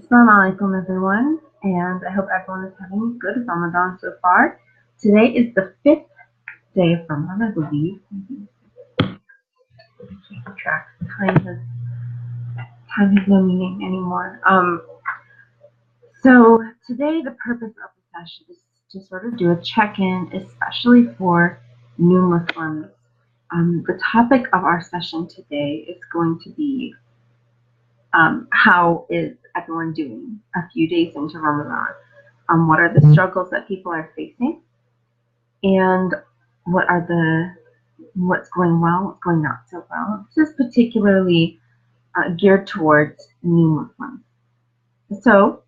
Assalamu alaikum everyone, and I hope everyone is having a good Ramadan so far. Today is the 5th day of Ramadan, I believe. Keep track. Time has no meaning anymore. So today the purpose of the session is to sort of do a check-in, especially for new Muslims. The topic of our session today is going to be how is everyone doing a few days into Ramadan? What are the struggles that people are facing? And what's going well, what's going not so well? This is particularly geared towards new Muslims. So,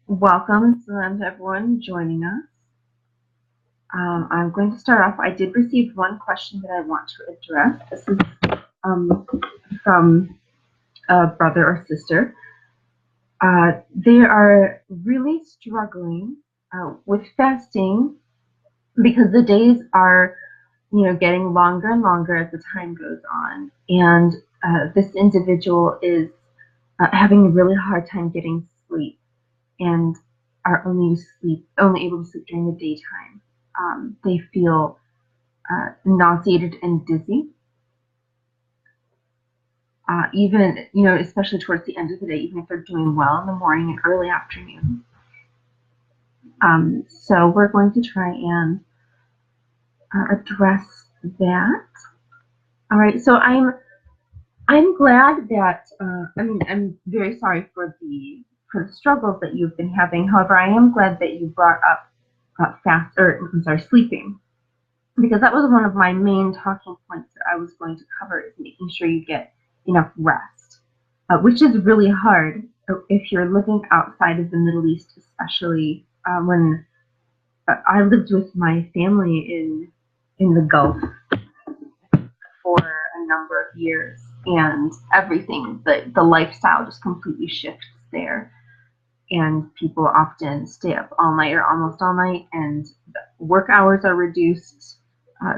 welcome to everyone joining us. I'm going to start off. I did receive one question that I want to address. This is from a brother or sister. They are really struggling with fasting because the days are, getting longer and longer as the time goes on. And this individual is having a really hard time getting sleep and are only able to sleep during the daytime. They feel nauseated and dizzy. Even, especially towards the end of the day, even if they're doing well in the morning and early afternoon. So we're going to try and address that. All right, so I'm glad that I'm very sorry for the struggles that you've been having. However, I am glad that you brought up sleeping, because that was one of my main talking points that I was going to cover, is making sure you get enough rest, which is really hard if you're living outside of the Middle East, especially when I lived with my family in the Gulf for a number of years, and everything, the lifestyle just completely shifts there, and people often stay up all night or almost all night, and the work hours are reduced.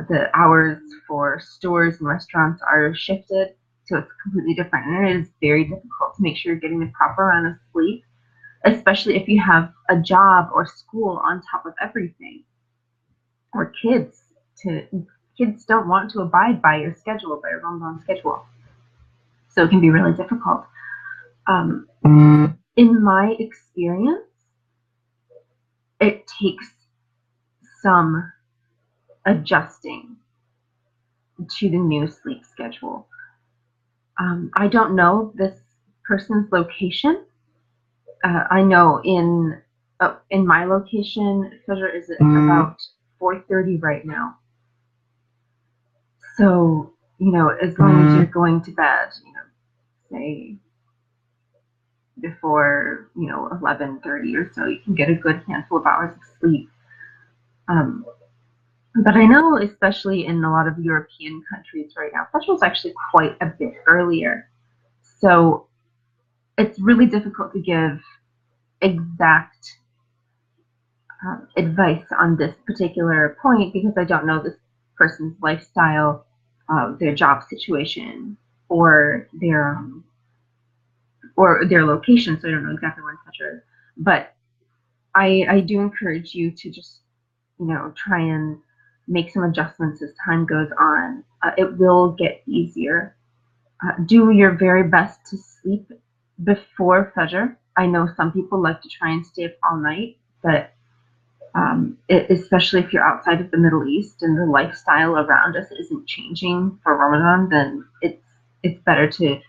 The hours for stores and restaurants are shifted, so it's completely different, and it is very difficult to make sure you're getting the proper amount of sleep, especially if you have a job or school on top of everything, or kids don't want to abide by your schedule, by your Ramadan schedule, so it can be really difficult. In my experience, it takes some adjusting to the new sleep schedule. I don't know this person's location. I know in my location, Fajr is at about 4:30 right now. So, as long as you're going to bed, say before 11:30 or so, you can get a good handful of hours of sleep. But I know, especially in a lot of European countries right now, Fajr is actually quite a bit earlier. So it's really difficult to give exact advice on this particular point, because I don't know this person's lifestyle, their job situation, or their location, so I don't know exactly when Fajr is. But I do encourage you to just try and make some adjustments as time goes on. It will get easier. Do your very best to sleep before Fajr. I know some people like to try and stay up all night, but especially if you're outside of the Middle East and the lifestyle around us isn't changing for Ramadan, then it's better to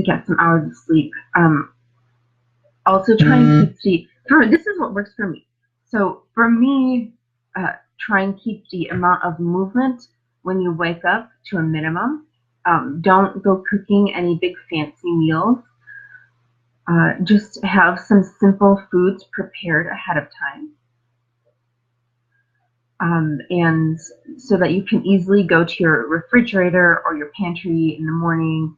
get some hours of sleep. Also, try and keep this is what works for me. So for me, try and keep the amount of movement when you wake up to a minimum. Don't go cooking any big fancy meals. Just have some simple foods prepared ahead of time. And so that you can easily go to your refrigerator or your pantry in the morning,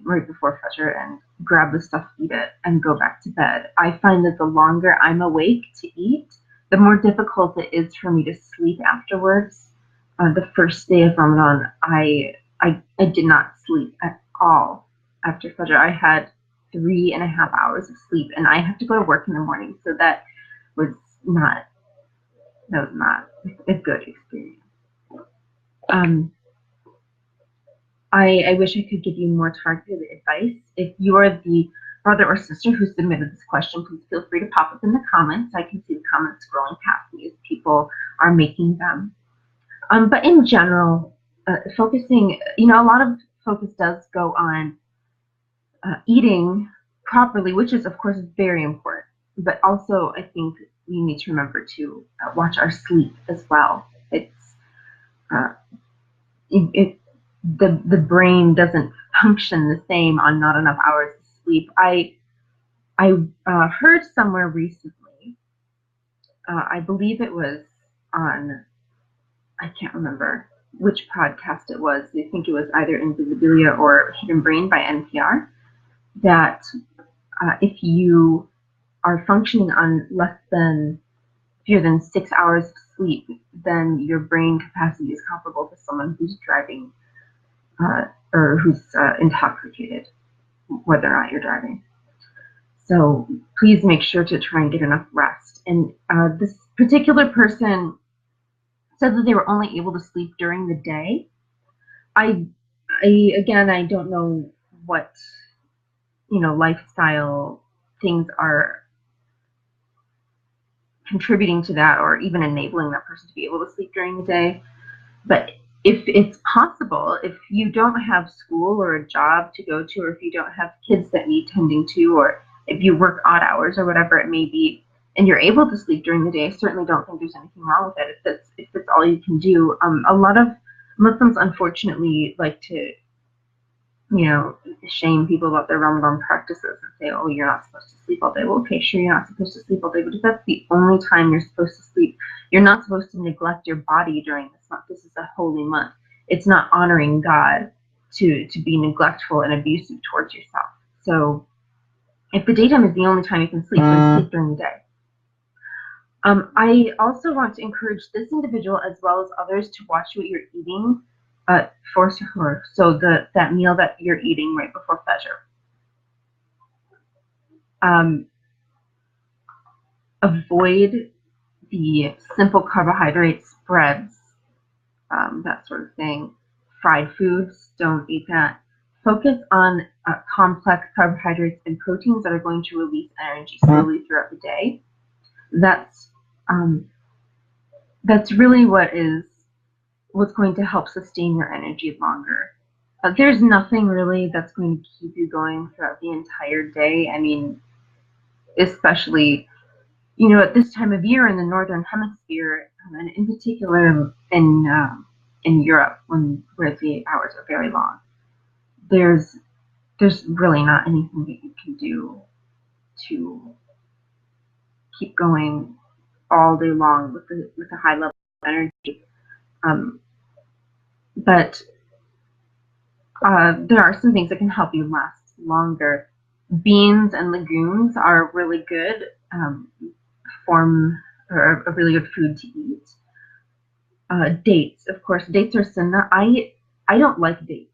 right before Fajr, and grab the stuff, eat it, and go back to bed. I find that the longer I'm awake to eat, the more difficult it is for me to sleep afterwards. The first day of Ramadan, I did not sleep at all after Fajr. I had 3.5 hours of sleep, and I have to go to work in the morning, so was not that was not a good experience. I wish I could give you more targeted advice. If you are the brother or sister who submitted this question, please feel free to pop up in the comments. I can see the comments scrolling past me as people are making them. But in general, focusing, a lot of focus does go on eating properly, which is, of course, very important. But also, I think we need to remember to watch our sleep as well. The brain doesn't function the same on not enough hours of sleep. I heard somewhere recently, I believe it was on, I can't remember which podcast it was. I think it was either Invisibilia or Hidden Brain by NPR, that if you are functioning on fewer than 6 hours of sleep, then your brain capacity is comparable to someone who's driving or who's intoxicated, whether or not you're driving. So please make sure to try and get enough rest. And this particular person said that they were only able to sleep during the day. I don't know what lifestyle things are contributing to that, or even enabling that person to be able to sleep during the day. But if it's possible, if you don't have school or a job to go to, or if you don't have kids that need tending to, or if you work odd hours or whatever it may be, and you're able to sleep during the day, I certainly don't think there's anything wrong with it if that's all you can do. A lot of Muslims, unfortunately, like to shame people about their Ramadan practices and say, oh, you're not supposed to sleep all day. Well, okay, sure, you're not supposed to sleep all day, but if that's the only time you're supposed to sleep, you're not supposed to neglect your body during this month. This is a holy month. It's not honoring God to be neglectful and abusive towards yourself. So if the daytime is the only time you can sleep, then sleep during the day. I also want to encourage this individual, as well as others, to watch what you're eating for suhoor, so that meal that you're eating right before Fajr. Avoid the simple carbohydrate spreads, that sort of thing. Fried foods, don't eat that. Focus on complex carbohydrates and proteins that are going to release energy slowly throughout the day. That's really what's going to help sustain your energy longer. There's nothing really that's going to keep you going throughout the entire day. I mean, especially, at this time of year in the Northern Hemisphere, and in particular in Europe, where the hours are very long. There's really not anything that you can do to keep going all day long with a high level of energy. But there are some things that can help you last longer. Beans and legumes are really good or a really good food to eat. Dates, of course, dates are sunnah. I don't like dates.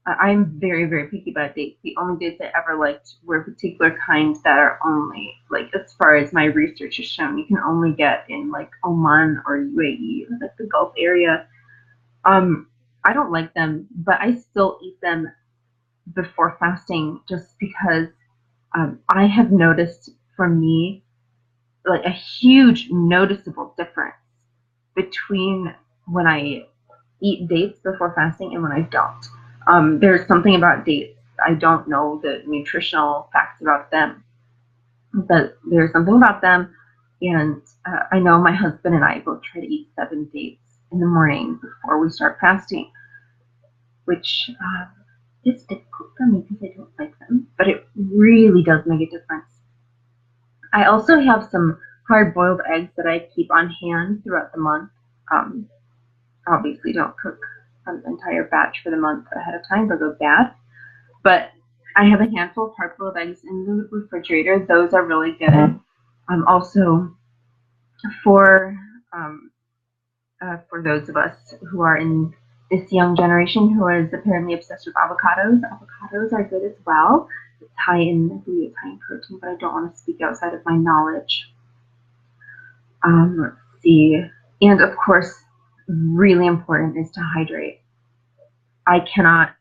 I'm very, very picky about dates. The only dates I ever liked were particular kinds that are only, like, as far as my research has shown, you can only get in like Oman or UAE, like the Gulf area. I don't like them, but I still eat them before fasting, just because I have noticed, for me, like a huge noticeable difference between when I eat dates before fasting and when I don't. There's something about dates. I don't know the nutritional facts about them, but there's something about them. And I know my husband and I both try to eat 7 dates in the morning before we start fasting, which is difficult for me because I don't like them, but it really does make a difference. I also have some hard-boiled eggs that I keep on hand throughout the month. Obviously, don't cook an entire batch for the month ahead of time, they'll go bad. But I have a handful of hard-boiled eggs in the refrigerator. Those are really good. Also, for those of us who are in this young generation who is apparently obsessed with avocados are good as well. high in, I believe it's high in protein, but I don't want to speak outside of my knowledge. Let's see. And of course, really important is to hydrate. I cannot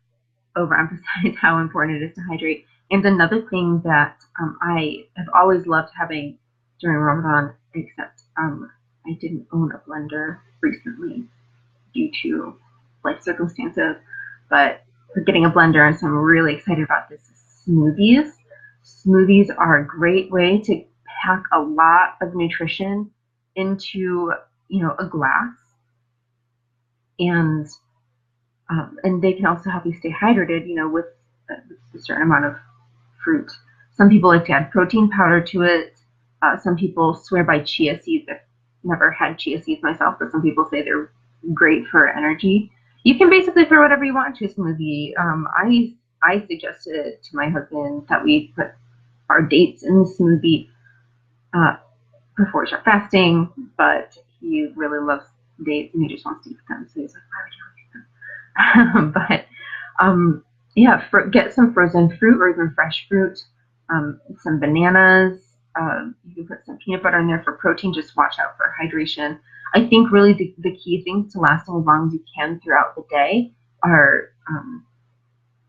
overemphasize how important it is to hydrate. And another thing that I have always loved having during Ramadan, except I didn't own a blender recently due to life circumstances, but we're getting a blender, and so I'm really excited about this. Smoothies. Smoothies are a great way to pack a lot of nutrition into, a glass, and they can also help you stay hydrated, with a certain amount of fruit. Some people like to add protein powder to it. Some people swear by chia seeds. I've never had chia seeds myself, but some people say they're great for energy. You can basically throw whatever you want into a smoothie. I suggested to my husband that we put our dates in the smoothie before we start fasting, but he really loves dates and he just wants to eat them. So he's like, why would you eat them? Yeah, get some frozen fruit or even fresh fruit, some bananas. You can put some peanut butter in there for protein. Just watch out for hydration. I think really the key things to lasting as long as you can throughout the day are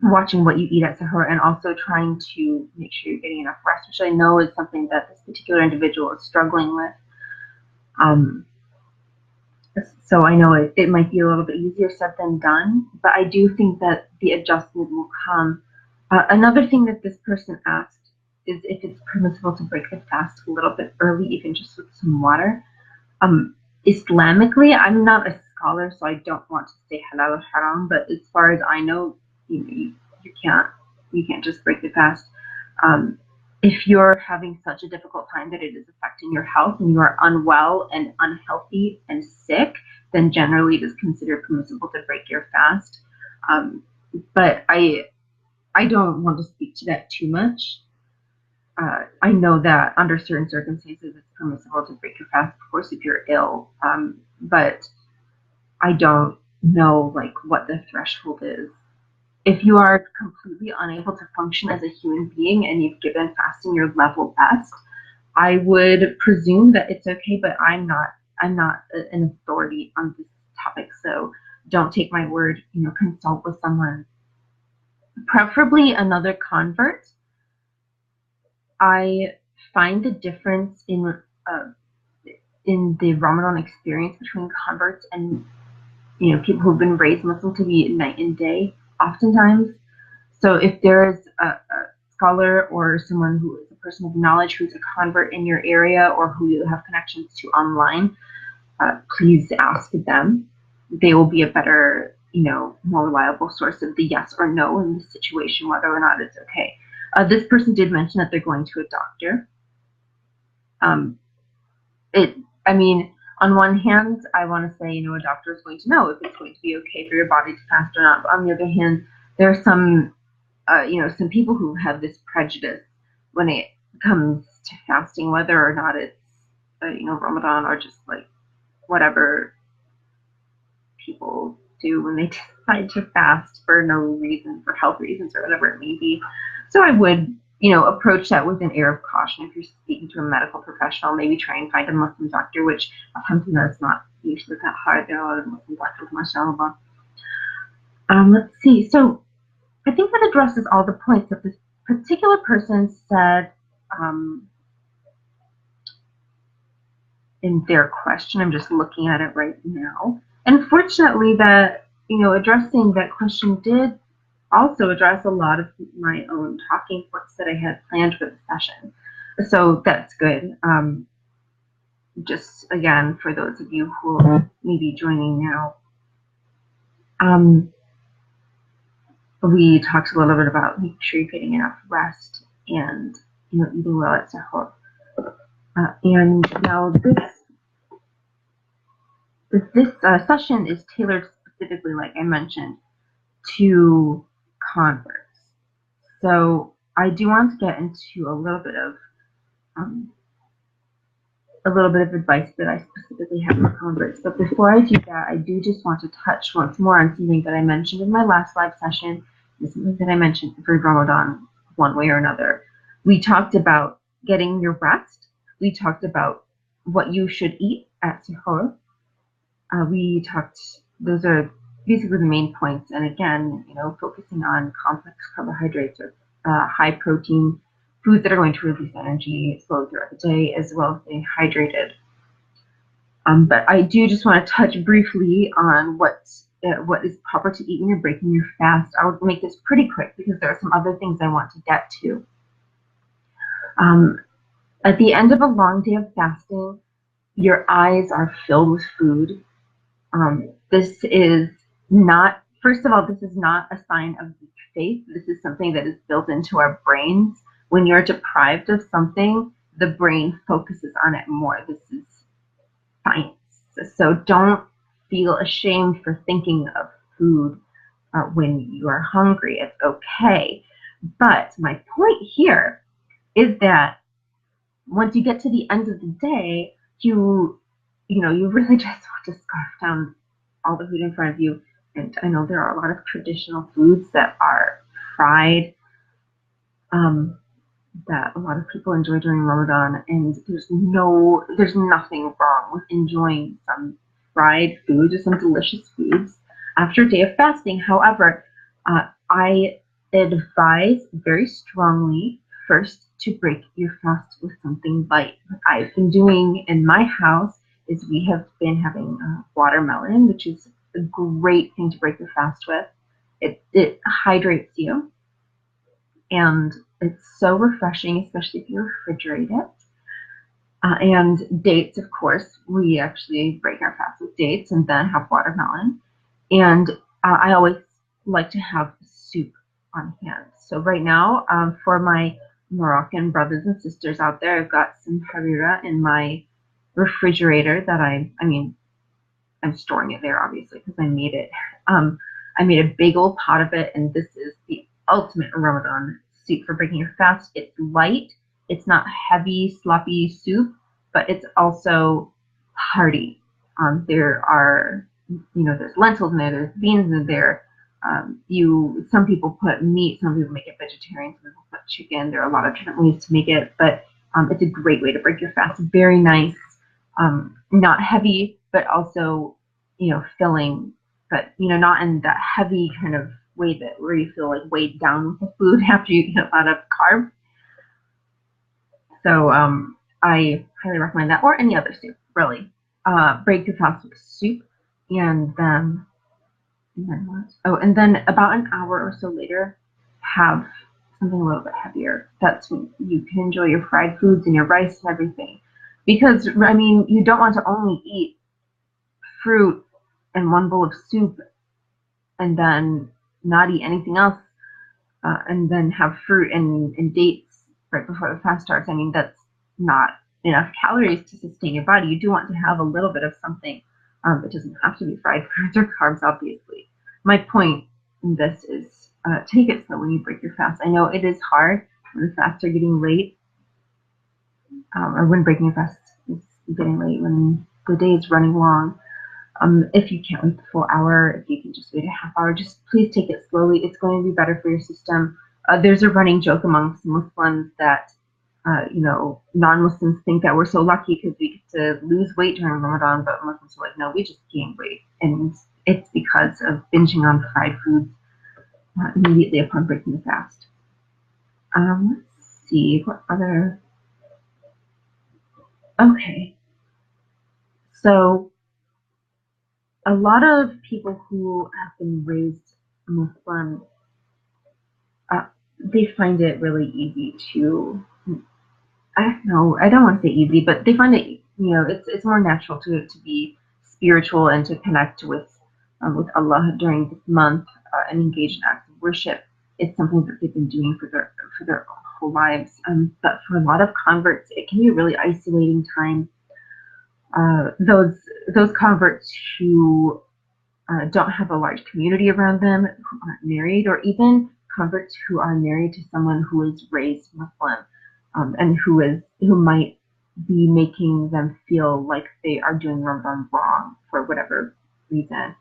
watching what you eat at suhoor and also trying to make sure you're getting enough rest, which I know is something that this particular individual is struggling with. So I know it might be a little bit easier said than done, but I do think that the adjustment will come. Another thing that this person asked is if it's permissible to break the fast a little bit early, even just with some water. Islamically, I'm not a scholar, so I don't want to say halal or haram, but as far as I know, you can't just break the fast. If you're having such a difficult time that it is affecting your health and you are unwell and unhealthy and sick, then generally it is considered permissible to break your fast. But I don't want to speak to that too much. I know that under certain circumstances it's permissible to break your fast, of course, if you're ill. But I don't know what the threshold is. If you are completely unable to function as a human being and you've given fasting your level best, I would presume that it's okay, but I'm not an authority on this topic, so don't take my word. Consult with someone, preferably another convert. I find the difference in the Ramadan experience between converts and people who've been raised Muslim to be night and day oftentimes. So if there is a scholar or someone who is a person of knowledge who's a convert in your area or who you have connections to online, please ask them. They will be a better, more reliable source of the yes or no in this situation, whether or not it's okay. This person did mention that they're going to a doctor. On one hand, I want to say, a doctor is going to know if it's going to be okay for your body to fast or not. But on the other hand, there are some people who have this prejudice when it comes to fasting, whether or not it's, Ramadan or just whatever people do when they decide to fast for no reason, for health reasons or whatever it may be. So I would, approach that with an air of caution. If you're speaking to a medical professional, maybe try and find a Muslim doctor, which alhamdulillah is not usually that hard. There are Muslim doctors, mashallah. Let's see. So I think that addresses all the points that this particular person said in their question. I'm just looking at it right now. And fortunately that, addressing that question did also address a lot of my own talking points that I had planned for the session. So that's good. Just again, for those of you who may be joining now, we talked a little bit about making sure you're getting enough rest and eating well at suhoor. And now this session is tailored specifically, like I mentioned, to converts. So I do want to get into a little bit of advice that I specifically have for converts. But before I do that, I do just want to touch once more on something that I mentioned in my last live session, and something that I mentioned for Ramadan one way or another. We talked about getting your rest. We talked about what you should eat at suhoor. We talked, those are basically the main points. And again, focusing on complex carbohydrates or high protein foods that are going to release energy slowly throughout the day, as well as staying hydrated. But I do just want to touch briefly on what is proper to eat when you're breaking your fast. I would make this pretty quick because there are some other things I want to get to. At the end of a long day of fasting, your eyes are filled with food. This is not, first of all, this is not a sign of weak faith. This is something that is built into our brains. When you're deprived of something, the brain focuses on it more. This is science. So don't feel ashamed for thinking of food when you are hungry. It's okay. But my point here is that once you get to the end of the day, you really just want to scarf down all the food in front of you. And I know there are a lot of traditional foods that are fried, that a lot of people enjoy during Ramadan, and there's nothing wrong with enjoying some fried foods or some delicious foods after a day of fasting. However, I advise very strongly first to break your fast with something light. What I've been doing in my house is we have been having watermelon, which is a great thing to break your fast with. It hydrates you, and it's so refreshing, especially if you refrigerate it. And dates, of course, we actually break our fast with dates and then have watermelon. And I always like to have soup on hand. So right now, for my Moroccan brothers and sisters out there, I've got some harira in my refrigerator that I'm storing it there, obviously, because I made it. I made a big old pot of it, and this is the ultimate Ramadan soup for breaking your fast. It's light. It's not heavy, sloppy soup, but it's also hearty. There are, there's lentils in there, there's beans in there. Some people put meat, some people make it vegetarian, some people put chicken. There are a lot of different ways to make it, but it's a great way to break your fast. Very nice, not heavy, but also, filling, but, not in that heavy kind of way where you feel like weighed down with the food after you eat a lot of carbs. So I highly recommend that, or any other soup, really. Break your fast with soup, and then what? Oh, and then about an hour or so later, have something a little bit heavier. That's when you can enjoy your fried foods and your rice and everything. Because, you don't want to only eat fruit and one bowl of soup and then not eat anything else, and then have fruit and dates right before the fast starts. That's not enough calories to sustain your body. You do want to have a little bit of something. It doesn't have to be fried foods or carbs, obviously. My point in this is take it slow when you break your fast. I know it is hard when the fasts are getting late, or when breaking your fast is getting late, when the day is running long. If you can't wait the full hour, if you can just wait a half hour, just please take it slowly. It's going to be better for your system. There's a running joke amongst Muslims that, non-Muslims think that we're so lucky because we get to lose weight during Ramadan, but Muslims are like, no, we just gain weight. And it's because of binging on fried foods immediately upon breaking the fast. Let's see, what other... Okay. So, a lot of people who have been raised Muslim, they find it really easy to, I don't want to say easy, but they find it, it's more natural to be spiritual and to connect with Allah during this month and engage in acts of worship. It's something that they've been doing for their whole lives. But for a lot of converts, it can be a really isolating time. Those converts who don't have a large community around them, who aren't married, or even converts who are married to someone who is raised Muslim, and who might be making them feel like they are doing Ramadan wrong for whatever reason.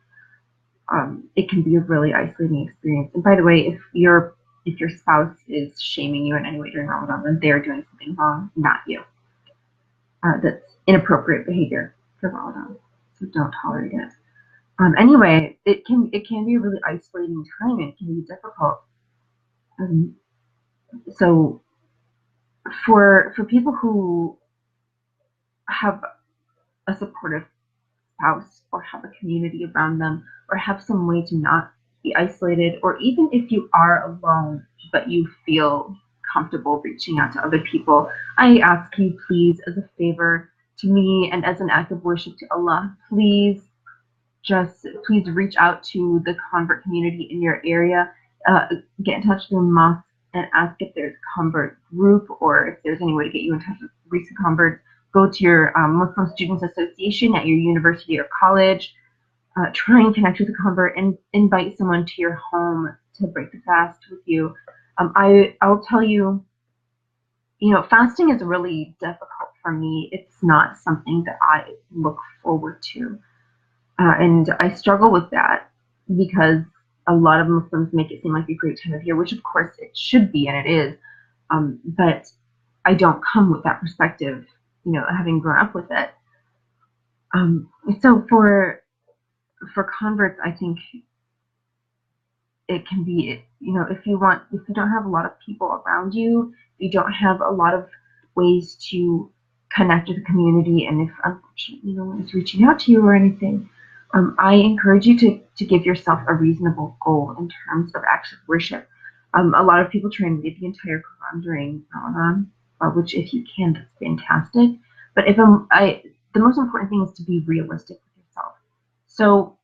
It can be a really isolating experience. And by the way, if you're if your spouse is shaming you in any way during Ramadan, then they're doing something wrong, not you. That's inappropriate behavior for Ramadan, so don't tolerate it. Anyway, it can be a really isolating time, and it can be difficult. Um, so for people who have a supportive spouse or have a community around them or have some way to not be isolated, or even if you are alone but you feel comfortable reaching out to other people, I ask you, please, as a favor to me and as an act of worship to Allah, please reach out to the convert community in your area. Get in touch with the mosque and ask if there's a convert group or if there's any way to get you in touch with recent converts. Go to your Muslim Students Association at your university or college. Try and connect with a convert and invite someone to your home to break the fast with you. I'll tell you, fasting is really difficult for me. It's not something that I look forward to. And I struggle with that because a lot of Muslims make it seem like a great time of year, which of course it should be, and it is. But I don't come with that perspective, having grown up with it. So for converts, I think it can be, if you don't have a lot of people around you, if you don't have a lot of ways to connect with the community, and if unfortunately no one is reaching out to you or anything, I encourage you to give yourself a reasonable goal in terms of acts of worship. A lot of people try and read the entire Quran during Ramadan, which if you can, that's fantastic. But the most important thing is to be realistic with yourself. So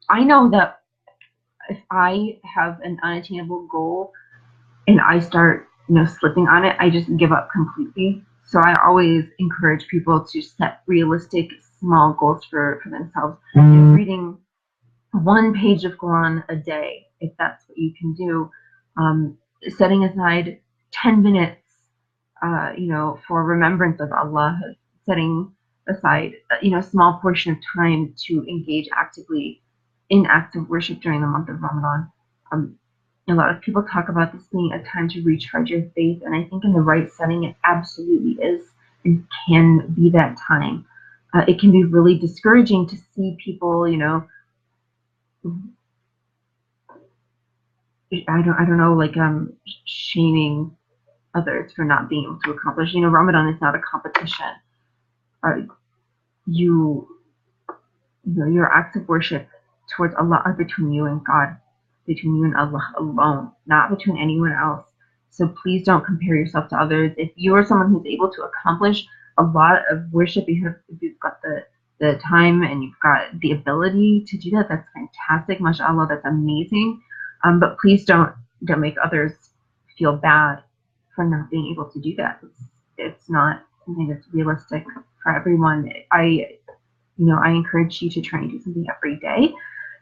I know that if I have an unattainable goal and I start, slipping on it, I just give up completely. So I always encourage people to set realistic, small goals for themselves. Reading one page of Quran a day, if that's what you can do. Setting aside 10 minutes, for remembrance of Allah. Setting aside, a small portion of time to engage actively in acts of worship during the month of Ramadan. A lot of people talk about this being a time to recharge your faith, and I think in the right setting, it absolutely is and can be that time. It can be really discouraging to see people, I don't know, like shaming others for not being able to accomplish. Ramadan is not a competition. Your acts of worship towards Allah are between you and God, between you and Allah alone, not between anyone else. So please don't compare yourself to others. If you are someone who's able to accomplish a lot of worship, if you've got the time and you've got the ability to do that, that's fantastic. MashaAllah, that's amazing. But please don't make others feel bad for not being able to do that. It's not something that's realistic for everyone. I encourage you to try and do something every day,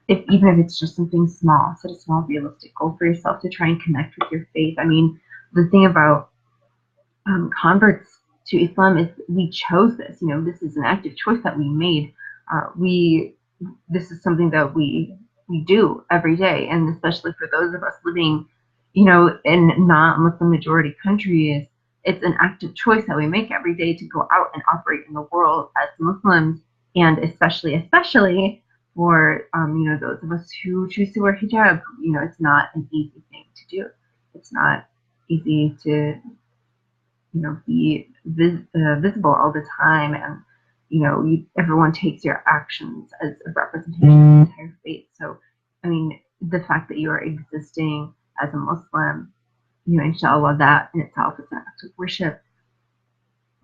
even if it's just something small. Set a small, realistic goal for yourself to try and connect with your faith. I mean, the thing about converts to Islam is we chose this. This is an active choice that we made. This is something that we do every day, and especially for those of us living, in non-Muslim majority countries, it's an active choice that we make every day to go out and operate in the world as Muslims, and especially for those of us who choose to wear hijab. It's not an easy thing to do. It's not easy to be visible all the time, and everyone takes your actions as a representation of the entire faith. So I mean, the fact that you are existing as a Muslim, inshallah, that in itself is an act of worship.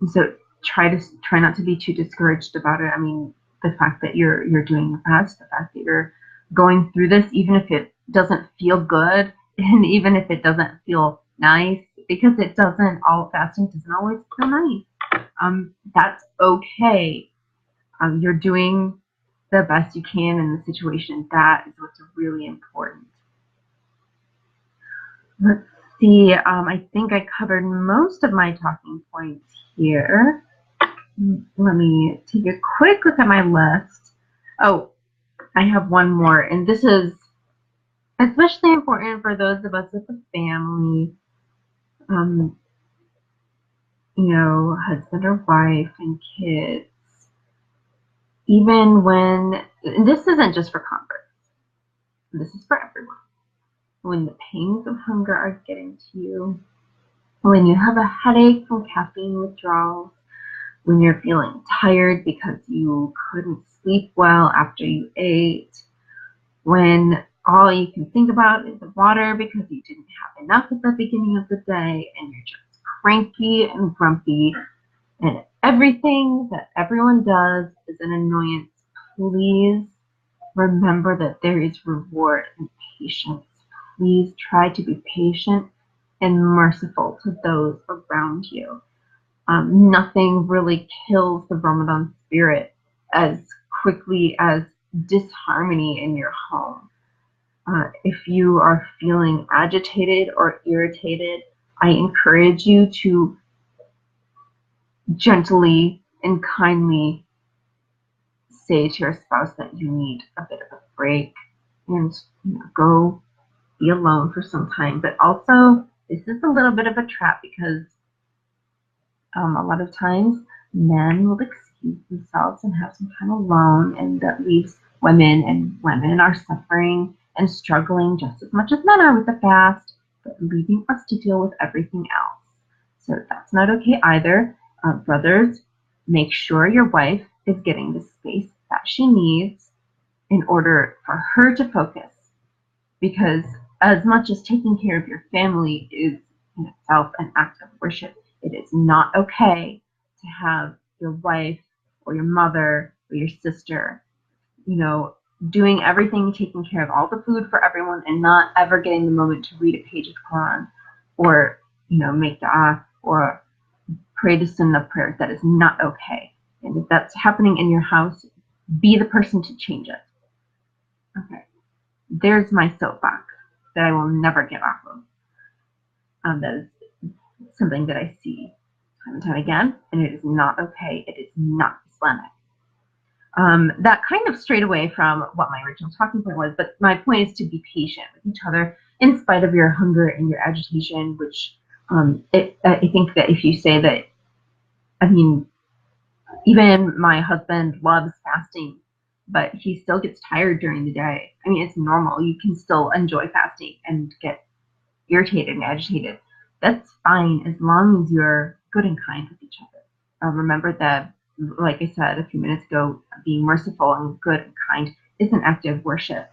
And so try not to be too discouraged about it. I mean, the fact that you're doing your best, the fact that you're going through this, even if it doesn't feel good, and even if it doesn't feel nice, because it doesn't, all fasting doesn't always feel nice. That's okay. You're doing the best you can in the situation. That is what's really important. Let's see. I think I covered most of my talking points here. Let me take a quick look at my list. Oh, I have one more, and this is Especially important for those of us with a family, um, husband or wife and kids. Even when, and this isn't just for converts, this is for everyone. When the pangs of hunger are getting to you, when you have a headache from caffeine withdrawals, when you're feeling tired because you couldn't sleep well after you ate, when all you can think about is the water because you didn't have enough at the beginning of the day and you're just cranky and grumpy and everything that everyone does is an annoyance, please remember that there is reward in patience. Please try to be patient and merciful to those around you. Nothing really kills the Ramadan spirit as quickly as disharmony in your home. If you are feeling agitated or irritated, I encourage you to gently and kindly say to your spouse that you need a bit of a break and go be alone for some time. But also, this is a little bit of a trap because a lot of times men will excuse themselves and have some time alone, and that leaves women, and women are suffering and struggling just as much as men are with the fast, but leaving us to deal with everything else. So that's not okay either. Brothers, make sure your wife is getting the space that she needs in order for her to focus. Because as much as taking care of your family is in itself an act of worship, it is not okay to have your wife or your mother or your sister, doing everything, taking care of all the food for everyone and not ever getting the moment to read a page of Quran or, make dua or pray the sunnah prayers. That is not okay. And if that's happening in your house, be the person to change it. Okay. There's my soapbox that I will never get off of. That is something that I see time and time again, and it is not okay. It is not Islamic. That kind of strayed away from what my original talking point was, but my point is to be patient with each other in spite of your hunger and your agitation, which I think that if you say that, I mean, even my husband loves fasting, but he still gets tired during the day. I mean, it's normal. You can still enjoy fasting and get irritated and agitated. That's fine as long as you're good and kind with each other. Remember that, like I said a few minutes ago, being merciful and good and kind is an act of worship.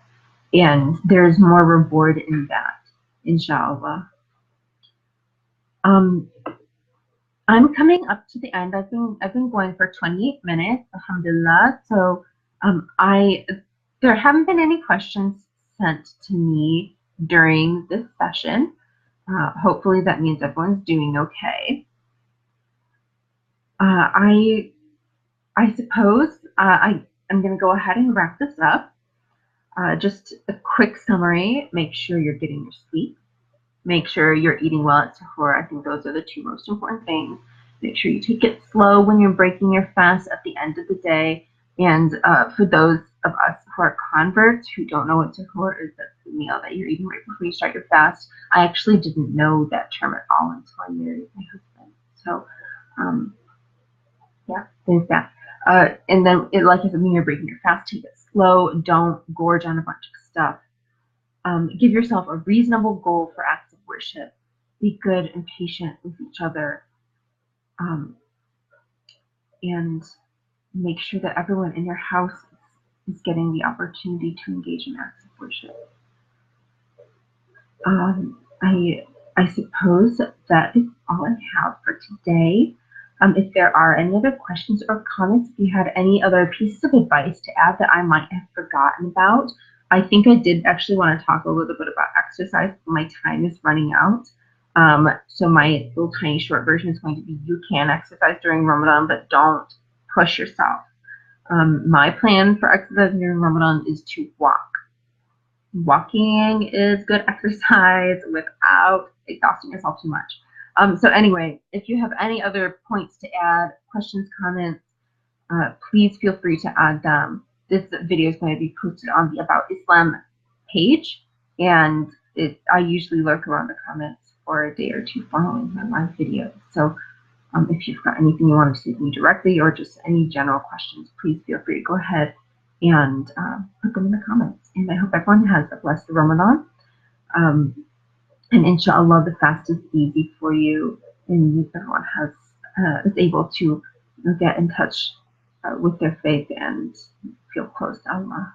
And there's more reward in that, inshallah. Um, I'm coming up to the end. I've been going for 28 minutes, alhamdulillah. So I there haven't been any questions sent to me during this session. Hopefully that means everyone's doing okay. I suppose I'm going to go ahead and wrap this up. Just a quick summary. Make sure you're getting your sleep. Make sure you're eating well at suhoor. I think those are the two most important things. Make sure you take it slow when you're breaking your fast at the end of the day. And for those of us who are converts who don't know what suhoor is, that's the meal that you're eating right before you start your fast. I actually didn't know that term at all until I married my husband. So, yeah, there's that. And then, like I said, when you're breaking your fast, take it slow. Don't gorge on a bunch of stuff. Give yourself a reasonable goal for acts of worship. Be good and patient with each other. And make sure that everyone in your house is getting the opportunity to engage in acts of worship. I suppose that is all I have for today. If there are any other questions or comments, if you had any other pieces of advice to add that I might have forgotten about, I think I did actually want to talk a little bit about exercise. My time is running out. So my little tiny short version is going to be you can exercise during Ramadan, but don't push yourself. My plan for exercise during Ramadan is to walk. Walking is good exercise without exhausting yourself too much. So anyway, if you have any other points to add, questions, comments, please feel free to add them. This video is going to be posted on the About Islam page. and I usually lurk around the comments for a day or two following my live video. So if you've got anything you want to say to me directly or just any general questions, please feel free to go ahead and put them in the comments. And I hope everyone has a blessed Ramadan. And inshallah, the fast is easy for you, and everyone is able to get in touch with their faith and feel close to Allah.